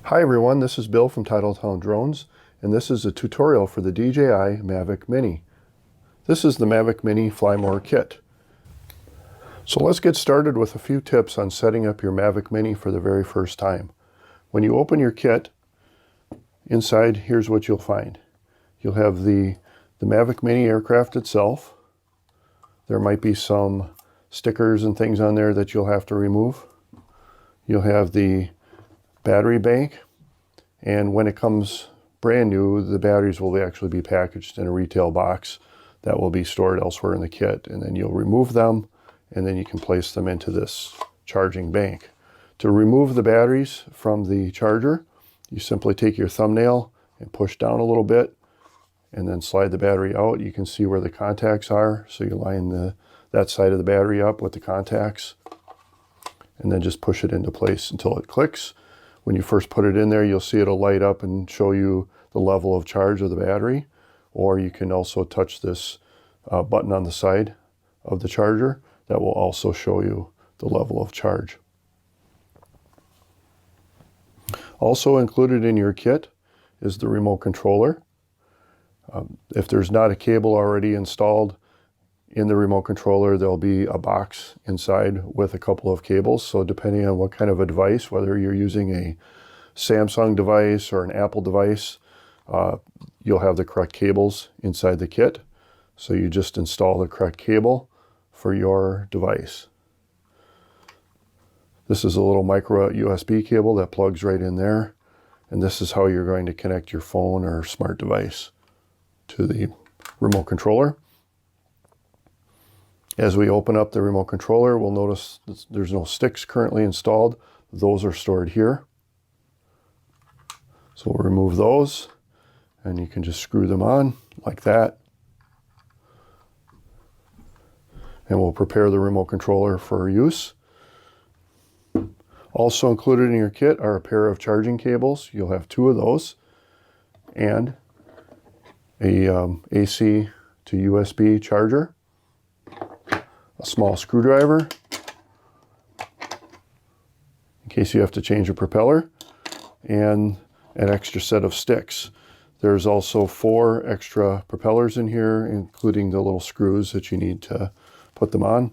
Hi everyone, this is Bill from Titletown Drones, and this is a tutorial for the DJI Mavic Mini. This is the Mavic Mini Fly More kit. So let's get started with a few tips on setting up your Mavic Mini for the very first time. When you open your kit, inside here's what you'll find. You'll have the Mavic Mini aircraft itself. There might be some stickers and things on there that you'll have to remove. You'll have the battery bank, and when it comes brand new, the batteries will actually be packaged in a retail box that will be stored elsewhere in the kit, and then you'll remove them and then you can place them into this charging bank. To remove the batteries from the charger, you simply take your thumbnail and push down a little bit and then slide the battery out. You can see where the contacts are, so you line that side of the battery up with the contacts and then just push it into place until it clicks. When you first put it in there, you'll see it'll light up and show you the level of charge of the battery. Or you can also touch this button on the side of the charger. That will also show you the level of charge. Also included in your kit is the remote controller. If there's not a cable already installed in the remote controller, there'll be a box inside with a couple of cables. So depending on what kind of a device, whether you're using a Samsung device or an Apple device, you'll have the correct cables inside the kit. So you just install the correct cable for your device. This is a little micro USB cable that plugs right in there. And this is how you're going to connect your phone or smart device to the remote controller. As we open up the remote controller, we'll notice there's no sticks currently installed. Those are stored here. So we'll remove those, and you can just screw them on like that. And we'll prepare the remote controller for use. Also included in your kit are a pair of charging cables. You'll have 2 of those, and a AC to USB charger, a small screwdriver in case you have to change a propeller, and an extra set of sticks. There's also 4 extra propellers in here, including the little screws that you need to put them on.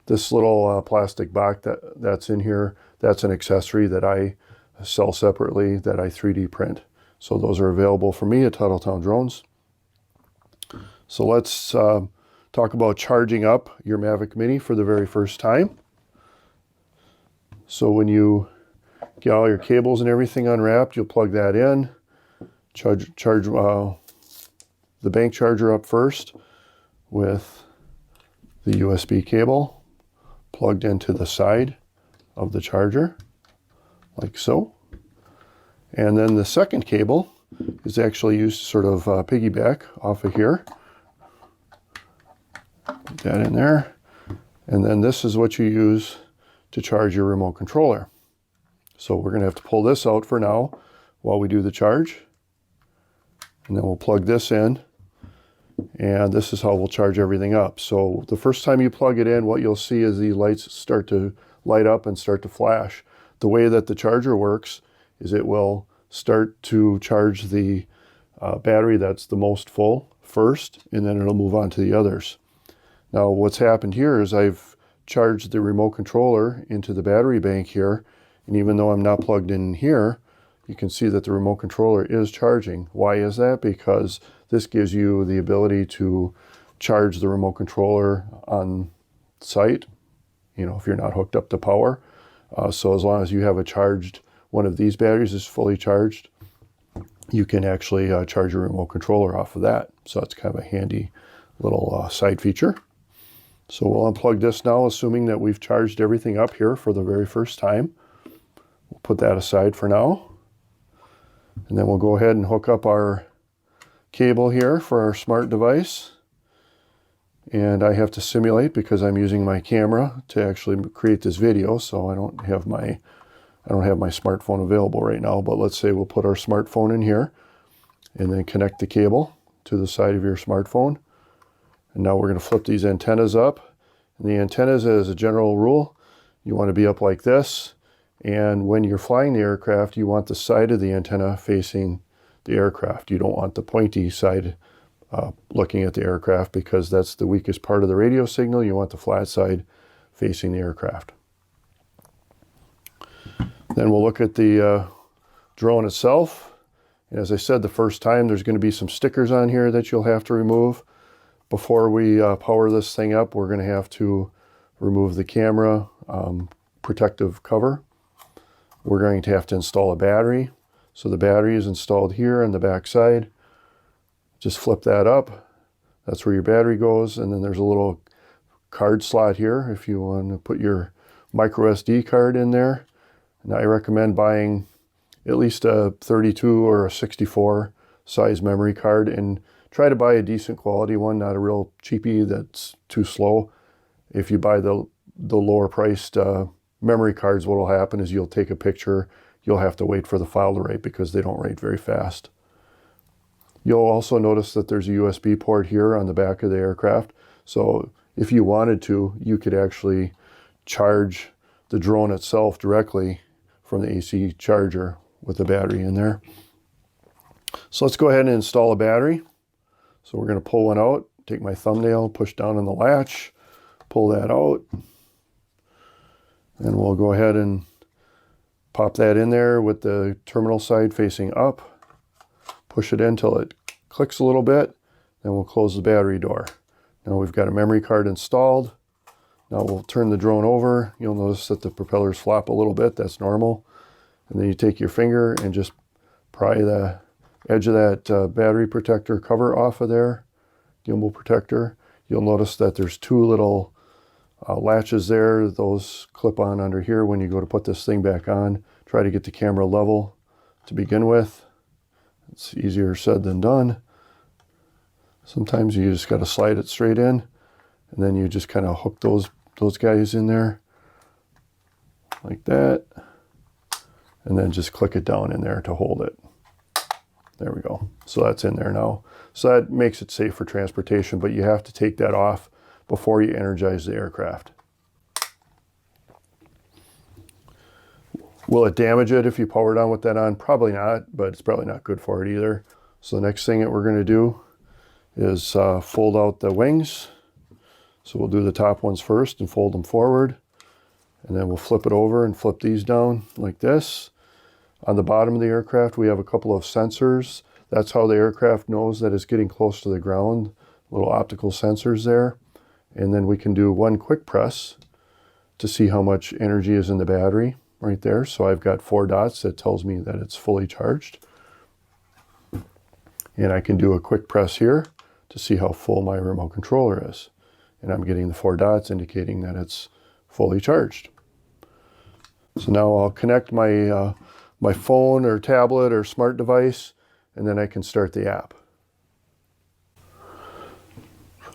This little plastic box that's in here, that's an accessory that I sell separately that I 3D print. So those are available for me at Titletown Drones. So let's talk about charging up your Mavic Mini for the very first time. So when you get all your cables and everything unwrapped, you'll plug that in, charge the bank charger up first with the USB cable plugged into the side of the charger, like so. And then the second cable is actually used to sort of piggyback off of here. Put that in there. And then this is what you use to charge your remote controller. So we're going to have to pull this out for now while we do the charge. And then we'll plug this in. And this is how we'll charge everything up. So the first time you plug it in, what you'll see is the lights start to light up and start to flash. The way that the charger works is it will start to charge the battery that's the most full first, and then it'll move on to the others. Now what's happened here is I've charged the remote controller into the battery bank here, and even though I'm not plugged in here, you can see that the remote controller is charging. Why is that? Because this gives you the ability to charge the remote controller on site, if you're not hooked up to power. So as long as you have one of these batteries is fully charged, you can actually charge your remote controller off of that. So that's kind of a handy little side feature. So we'll unplug this now, assuming that we've charged everything up here for the very first time. We'll put that aside for now. And then we'll go ahead and hook up our cable here for our smart device. And I have to simulate because I'm using my camera to actually create this video, so I don't have my smartphone available right now. But let's say we'll put our smartphone in here and then connect the cable to the side of your smartphone. And now we're going to flip these antennas up. And the antennas, as a general rule, you want to be up like this. And when you're flying the aircraft, you want the side of the antenna facing the aircraft. You don't want the pointy side looking at the aircraft, because that's the weakest part of the radio signal. You want the flat side facing the aircraft. Then we'll look at the drone itself. And as I said the first time, there's going to be some stickers on here that you'll have to remove. Before we power this thing up, we're going to have to remove the camera protective cover. We're going to have to install a battery. So the battery is installed here on the back side. Just flip that up. That's where your battery goes. And then there's a little card slot here if you want to put your micro SD card in there. And I recommend buying at least a 32 or a 64 size memory card, and try to buy a decent quality one, not a real cheapie that's too slow. If you buy the lower priced memory cards, what will happen is you'll take a picture, you'll have to wait for the file to write because they don't write very fast. You'll also notice that there's a USB port here on the back of the aircraft. So if you wanted to, you could actually charge the drone itself directly from the AC charger with the battery in there. So let's go ahead and install a battery. So we're going to pull one out, take my thumbnail, push down on the latch, pull that out, and we'll go ahead and pop that in there with the terminal side facing up. Push it in until it clicks a little bit, then we'll close the battery door. Now we've got a memory card installed. Now we'll turn the drone over. You'll notice that the propellers flop a little bit. That's normal. And then you take your finger and just pry the edge of that battery protector cover off of there, gimbal protector. You'll notice that there's two little latches there. Those clip on under here when you go to put this thing back on. Try to get the camera level to begin with. It's easier said than done. Sometimes you just got to slide it straight in, and then you just kind of hook those guys in there like that, and then just click it down in there to hold it. There we go. So that's in there now. So that makes it safe for transportation, but you have to take that off before you energize the aircraft. Will it damage it if you power it on with that on? Probably not, but it's probably not good for it either. So the next thing that we're going to do is fold out the wings. So we'll do the top ones first and fold them forward. And then we'll flip it over and flip these down like this. On the bottom of the aircraft, we have a couple of sensors. That's how the aircraft knows that it's getting close to the ground. Little optical sensors there. And then we can do one quick press to see how much energy is in the battery right there. So I've got 4 dots that tells me that it's fully charged. And I can do a quick press here to see how full my remote controller is. And I'm getting the 4 dots indicating that it's fully charged. So now I'll connect my my phone or tablet or smart device, and then I can start the app.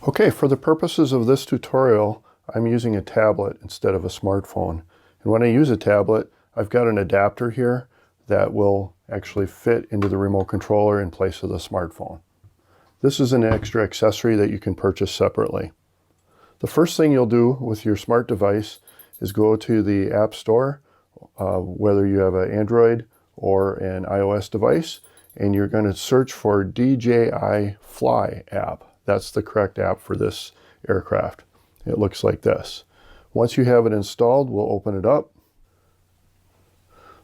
Okay, for the purposes of this tutorial, I'm using a tablet instead of a smartphone. And when I use a tablet, I've got an adapter here that will actually fit into the remote controller in place of the smartphone. This is an extra accessory that you can purchase separately. The first thing you'll do with your smart device is go to the App Store, whether you have an Android or an iOS device, and you're going to search for DJI Fly app. That's the correct app for this aircraft. It looks like this. Once you have it installed, we'll open it up.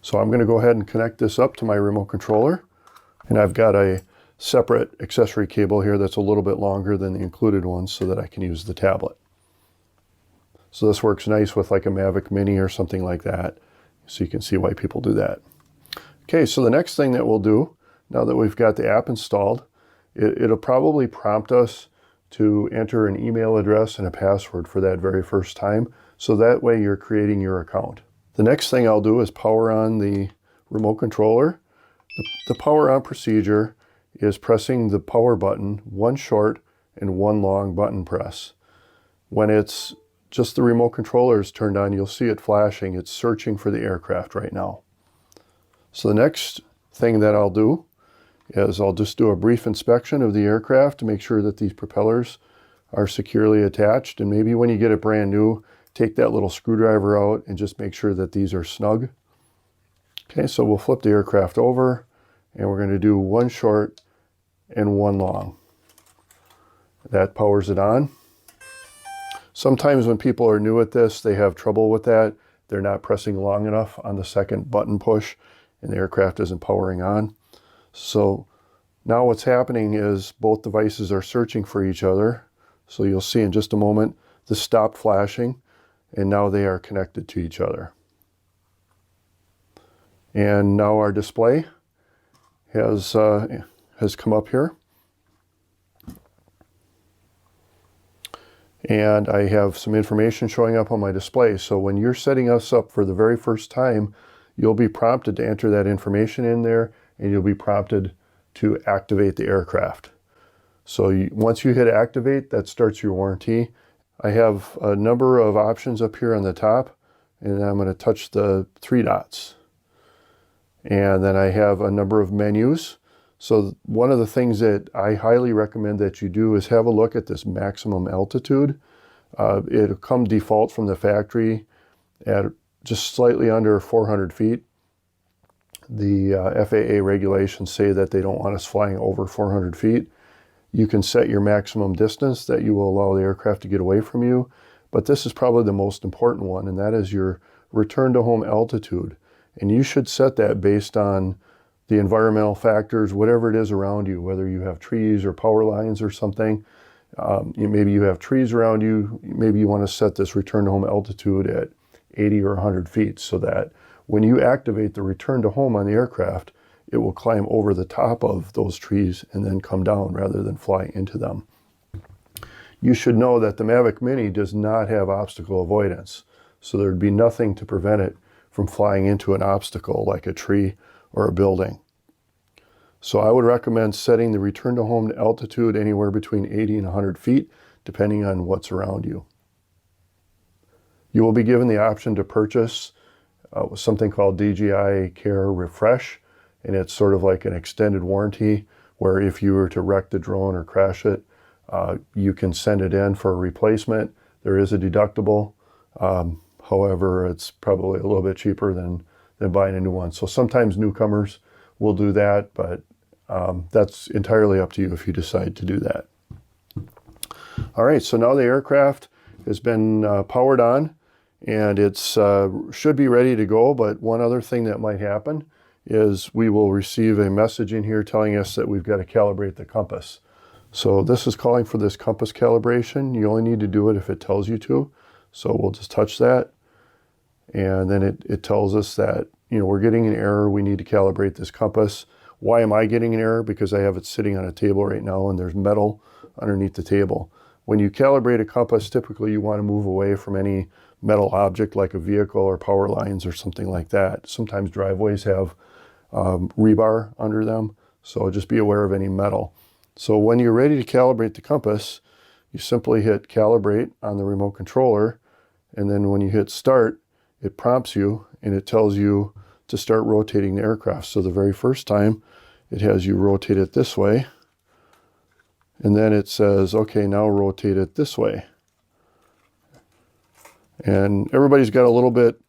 So I'm going to go ahead and connect this up to my remote controller. And I've got a separate accessory cable here that's a little bit longer than the included one so that I can use the tablet. So this works nice with like a Mavic Mini or something like that. So you can see why people do that. Okay, so the next thing that we'll do, now that we've got the app installed, it'll probably prompt us to enter an email address and a password for that very first time. So that way you're creating your account. The next thing I'll do is power on the remote controller. The power on procedure is pressing the power button, one short and one long button press. When it's just the remote controller is turned on, you'll see it flashing. It's searching for the aircraft right now. So the next thing that I'll do is I'll just do a brief inspection of the aircraft to make sure that these propellers are securely attached. And maybe when you get it brand new, take that little screwdriver out and just make sure that these are snug. Okay, so we'll flip the aircraft over, and we're going to do one short and one long. That powers it on. Sometimes when people are new at this, they have trouble with that. They're not pressing long enough on the second button push, and the aircraft isn't powering on. So now what's happening is both devices are searching for each other. So you'll see in just a moment, this stopped flashing, and now they are connected to each other. And now our display has come up here. And I have some information showing up on my display. So when you're setting us up for the very first time, you'll be prompted to enter that information in there, and you'll be prompted to activate the aircraft. So once you hit activate, that starts your warranty. I have a number of options up here on the top, and I'm going to touch the 3 dots. And then I have a number of menus. So one of the things that I highly recommend that you do is have a look at this maximum altitude. It'll come default from the factory at just slightly under 400 feet. The FAA regulations say that they don't want us flying over 400 feet. You can set your maximum distance that you will allow the aircraft to get away from you. But this is probably the most important one, and that is your return to home altitude. And you should set that based on the environmental factors, whatever it is around you, whether you have trees or power lines or something. Maybe you have trees around you. Maybe you want to set this return to home altitude at 80 or 100 feet so that when you activate the return to home on the aircraft, it will climb over the top of those trees and then come down rather than fly into them. You should know that the Mavic Mini does not have obstacle avoidance, so there'd be nothing to prevent it from flying into an obstacle like a tree or a building. So I would recommend setting the return to home altitude anywhere between 80 and 100 feet, depending on what's around you. You will be given the option to purchase something called DJI Care Refresh, and it's sort of like an extended warranty where if you were to wreck the drone or crash it, you can send it in for a replacement. There is a deductible. However, it's probably a little bit cheaper than buying a new one. So sometimes newcomers will do that, but that's entirely up to you if you decide to do that. All right, so now the aircraft has been powered on, and it's should be ready to go, but one other thing that might happen is we will receive a message in here telling us that we've got to calibrate the compass. So this is calling for this compass calibration. You only need to do it if it tells you to. So we'll just touch that. And then it tells us that, we're getting an error. We need to calibrate this compass. Why am I getting an error? Because I have it sitting on a table right now and there's metal underneath the table. When you calibrate a compass, typically you want to move away from any metal object like a vehicle or power lines or something like that. Sometimes driveways have rebar under them, so just be aware of any metal. So when you're ready to calibrate the compass, you simply hit calibrate on the remote controller, and then when you hit start, it prompts you and it tells you to start rotating the aircraft. So the very first time it has you rotate it this way, and then it says, okay, now rotate it this way. And everybody's got a little bit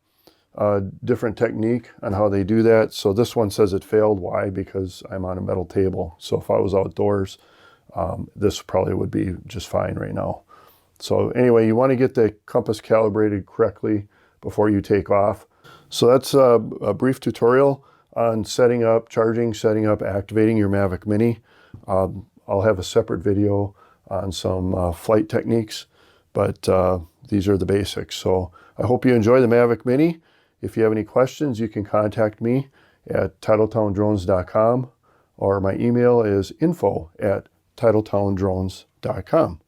different technique on how they do that. So this one says it failed. Why? Because I'm on a metal table. So if I was outdoors, this probably would be just fine right now. So anyway, you want to get the compass calibrated correctly before you take off. So that's a brief tutorial on setting up, charging, setting up, activating your Mavic Mini. I'll have a separate video on some flight techniques, but these are the basics. So I hope you enjoy the Mavic Mini. If you have any questions, you can contact me at TitletownDrones.com, or my email is info@TitletownDrones.com.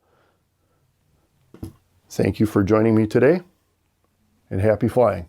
Thank you for joining me today, and happy flying.